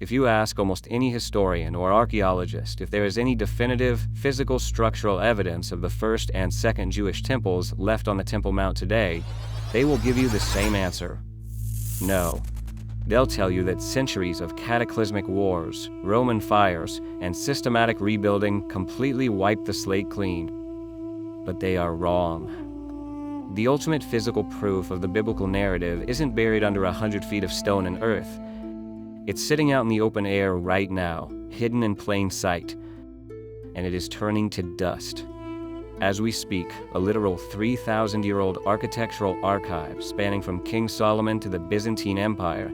If you ask almost any historian or archaeologist if there is any definitive physical structural evidence of the first and second Jewish temples left on the Temple Mount today, they will give you the same answer: no. They'll tell you that centuries of cataclysmic wars, Roman fires, and systematic rebuilding completely wiped the slate clean. But they are wrong. The ultimate physical proof of the biblical narrative isn't buried under 100 feet of stone and earth. It's sitting out in the open air right now, hidden in plain sight, and it is turning to dust. As we speak, a literal 3,000-year-old architectural archive spanning from King Solomon to the Byzantine Empire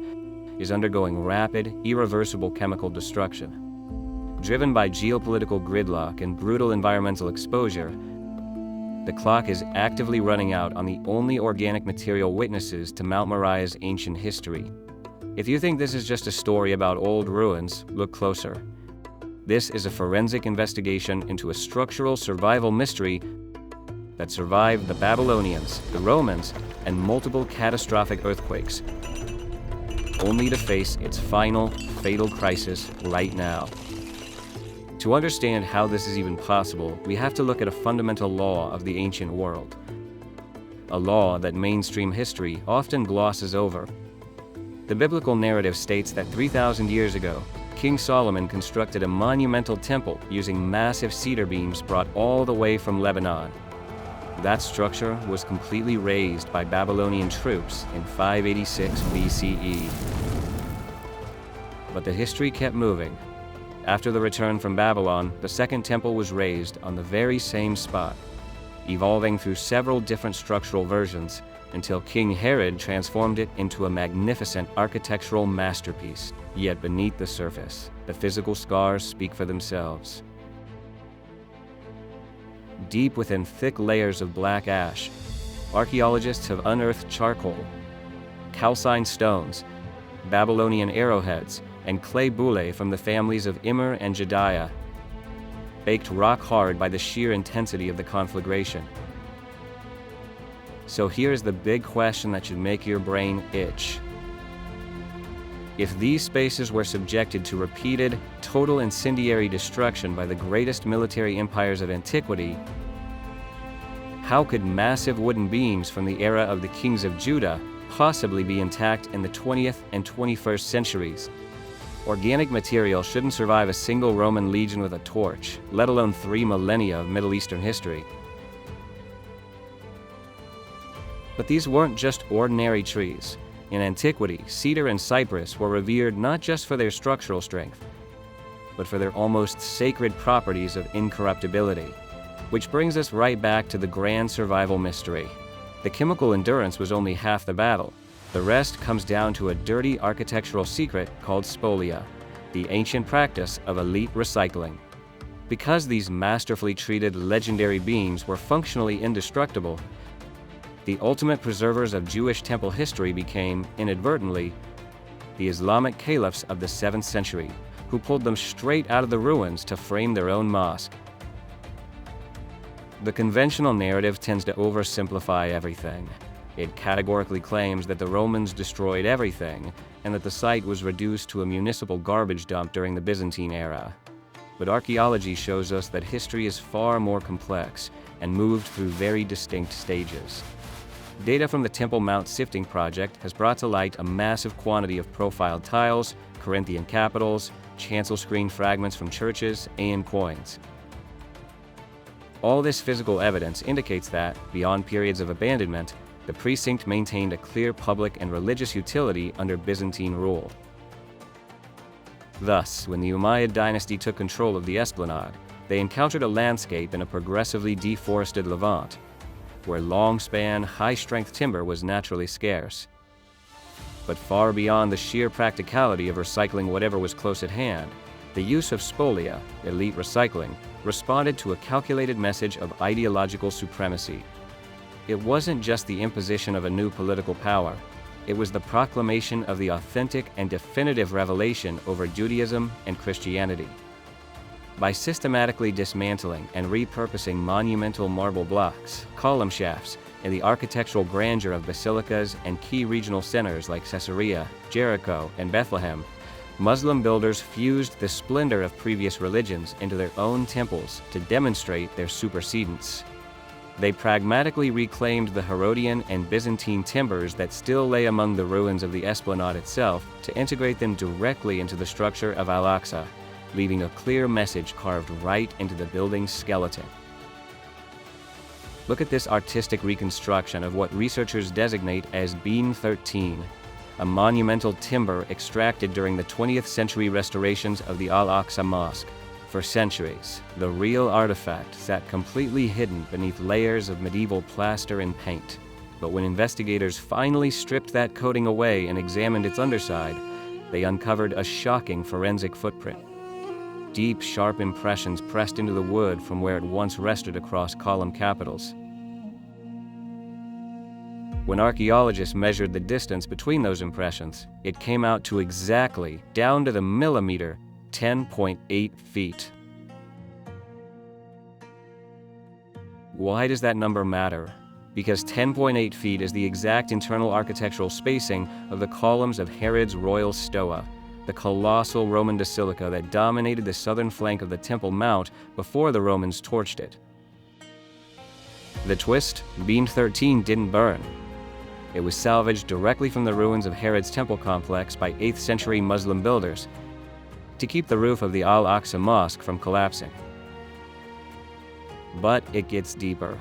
is undergoing rapid, irreversible chemical destruction. Driven by geopolitical gridlock and brutal environmental exposure, the clock is actively running out on the only organic material witnesses to Mount Moriah's ancient history. If you think this is just a story about old ruins, look closer. This is a forensic investigation into a structural survival mystery that survived the Babylonians, the Romans, and multiple catastrophic earthquakes, only to face its final, fatal crisis right now. To understand how this is even possible, we have to look at a fundamental law of the ancient world. A law that mainstream history often glosses over. The biblical narrative states that 3,000 years ago, King Solomon constructed a monumental temple using massive cedar beams brought all the way from Lebanon. That structure was completely razed by Babylonian troops in 586 BCE. But the history kept moving. After the return from Babylon, the second temple was raised on the very same spot, evolving through several different structural versions until King Herod transformed it into a magnificent architectural masterpiece. Yet beneath the surface, the physical scars speak for themselves. Deep within thick layers of black ash, archaeologists have unearthed charcoal, calcined stones, Babylonian arrowheads, and clay bullae from the families of Immer and Jediah, baked rock hard by the sheer intensity of the conflagration. So here's the big question that should make your brain itch. If these spaces were subjected to repeated, total incendiary destruction by the greatest military empires of antiquity, how could massive wooden beams from the era of the kings of Judah possibly be intact in the 20th and 21st centuries? Organic material shouldn't survive a single Roman legion with a torch, let alone 3 millennia of Middle Eastern history. But these weren't just ordinary trees. In antiquity, cedar and cypress were revered not just for their structural strength, but for their almost sacred properties of incorruptibility. Which brings us right back to the grand survival mystery. The chemical endurance was only half the battle. The rest comes down to a dirty architectural secret called spolia, the ancient practice of elite recycling. Because these masterfully treated legendary beams were functionally indestructible, the ultimate preservers of Jewish temple history became, inadvertently, the Islamic caliphs of the 7th century, who pulled them straight out of the ruins to frame their own mosque. The conventional narrative tends to oversimplify everything. It categorically claims that the Romans destroyed everything, and that the site was reduced to a municipal garbage dump during the Byzantine era. But archaeology shows us that history is far more complex and moved through very distinct stages. Data from the Temple Mount Sifting Project has brought to light a massive quantity of profiled tiles, Corinthian capitals, chancel screen fragments from churches, and coins. All this physical evidence indicates that, beyond periods of abandonment, the precinct maintained a clear public and religious utility under Byzantine rule. Thus, when the Umayyad dynasty took control of the esplanade, they encountered a landscape in a progressively deforested Levant, where long-span, high-strength timber was naturally scarce. But far beyond the sheer practicality of recycling whatever was close at hand, the use of spolia, elite recycling, responded to a calculated message of ideological supremacy. It wasn't just the imposition of a new political power, it was the proclamation of the authentic and definitive revelation over Judaism and Christianity. By systematically dismantling and repurposing monumental marble blocks, column shafts, and the architectural grandeur of basilicas and key regional centers like Caesarea, Jericho, and Bethlehem, Muslim builders fused the splendor of previous religions into their own temples to demonstrate their supersedence. They pragmatically reclaimed the Herodian and Byzantine timbers that still lay among the ruins of the esplanade itself to integrate them directly into the structure of Al-Aqsa, leaving a clear message carved right into the building's skeleton. Look at this artistic reconstruction of what researchers designate as Beam 13, a monumental timber extracted during the 20th century restorations of the Al-Aqsa Mosque. For centuries, the real artifact sat completely hidden beneath layers of medieval plaster and paint. But when investigators finally stripped that coating away and examined its underside, they uncovered a shocking forensic footprint. Deep, sharp impressions pressed into the wood from where it once rested across column capitals. When archaeologists measured the distance between those impressions, it came out to exactly, down to the millimeter, 10.8 feet. Why does that number matter? Because 10.8 feet is the exact internal architectural spacing of the columns of Herod's royal Stoa, the colossal Roman basilica that dominated the southern flank of the Temple Mount before the Romans torched it. The twist? Beam 13 didn't burn. It was salvaged directly from the ruins of Herod's temple complex by 8th century Muslim builders to keep the roof of the Al-Aqsa Mosque from collapsing. But it gets deeper.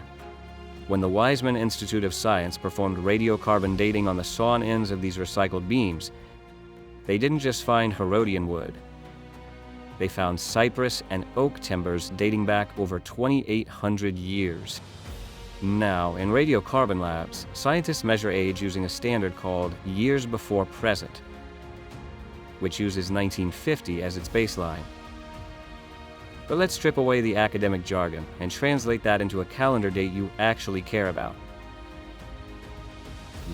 When the Weizmann Institute of Science performed radiocarbon dating on the sawn ends of these recycled beams, they didn't just find Herodian wood. They found cypress and oak timbers dating back over 2,800 years. Now, in radiocarbon labs, scientists measure age using a standard called years before present, which uses 1950 as its baseline. But let's strip away the academic jargon and translate that into a calendar date you actually care about.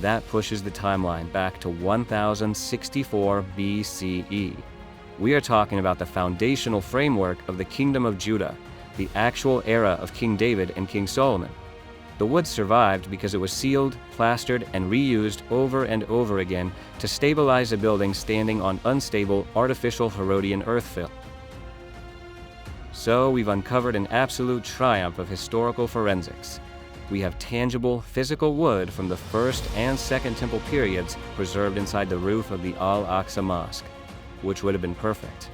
That pushes the timeline back to 1064 BCE. We are talking about the foundational framework of the Kingdom of Judah, the actual era of King David and King Solomon. The wood survived because it was sealed, plastered, and reused over and over again to stabilize a building standing on unstable, artificial Herodian earthfill. So we've uncovered an absolute triumph of historical forensics. We have tangible, physical wood from the First and Second Temple periods preserved inside the roof of the Al-Aqsa Mosque, which would have been perfect,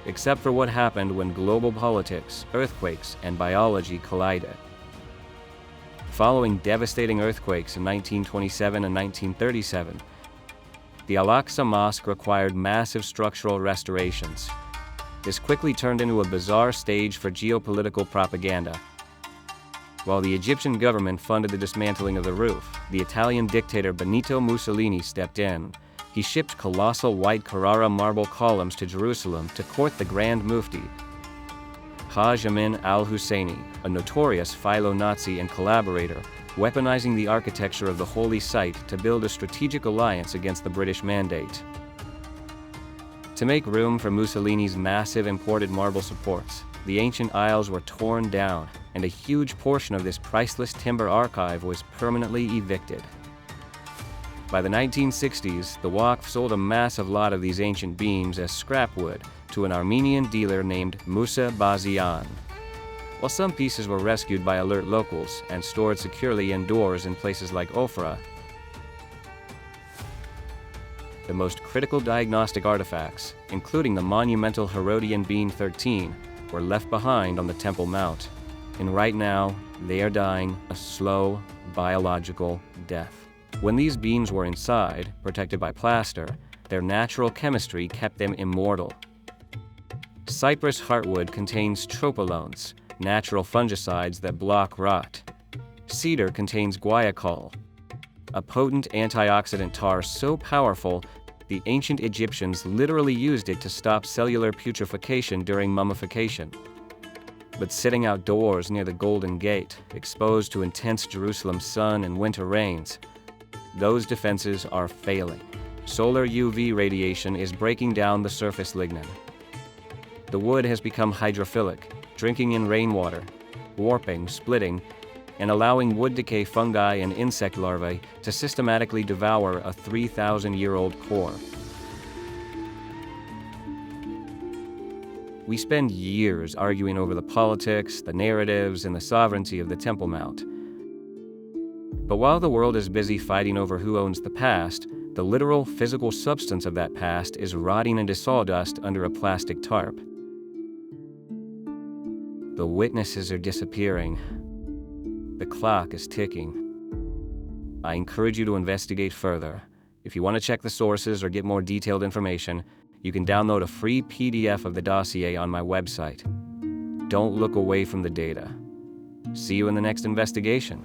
except for what happened when global politics, earthquakes, and biology collided. Following devastating earthquakes in 1927 and 1937, the Al-Aqsa Mosque required massive structural restorations. This quickly turned into a bizarre stage for geopolitical propaganda. While the Egyptian government funded the dismantling of the roof, the Italian dictator Benito Mussolini stepped in. He shipped colossal white Carrara marble columns to Jerusalem to court the Grand Mufti, Haj Amin al-Husseini, a notorious philo-Nazi and collaborator, weaponizing the architecture of the holy site to build a strategic alliance against the British mandate. To make room for Mussolini's massive imported marble supports, the ancient aisles were torn down, and a huge portion of this priceless timber archive was permanently evicted. By the 1960s, the Waqf sold a massive lot of these ancient beams as scrap wood to an Armenian dealer named Musa Bazian. While some pieces were rescued by alert locals and stored securely indoors in places like Ofra, the most critical diagnostic artifacts, including the monumental Herodian Beam 13, were left behind on the Temple Mount. And right now, they are dying a slow, biological death. When these beams were inside, protected by plaster, their natural chemistry kept them immortal. Cypress heartwood contains tropanoles, natural fungicides that block rot. Cedar contains guaiacol, a potent antioxidant tar so powerful the ancient Egyptians literally used it to stop cellular putrefaction during mummification. But sitting outdoors near the Golden Gate, exposed to intense Jerusalem sun and winter rains, those defenses are failing. Solar UV radiation is breaking down the surface lignin. The wood has become hydrophilic, drinking in rainwater, warping, splitting, and allowing wood decay fungi and insect larvae to systematically devour a 3,000-year-old core. We spend years arguing over the politics, the narratives, and the sovereignty of the Temple Mount. But while the world is busy fighting over who owns the past, the literal physical substance of that past is rotting into sawdust under a plastic tarp. The witnesses are disappearing. The clock is ticking. I encourage you to investigate further. If you want to check the sources or get more detailed information, you can download a free PDF of the dossier on my website. Don't look away from the data. See you in the next investigation.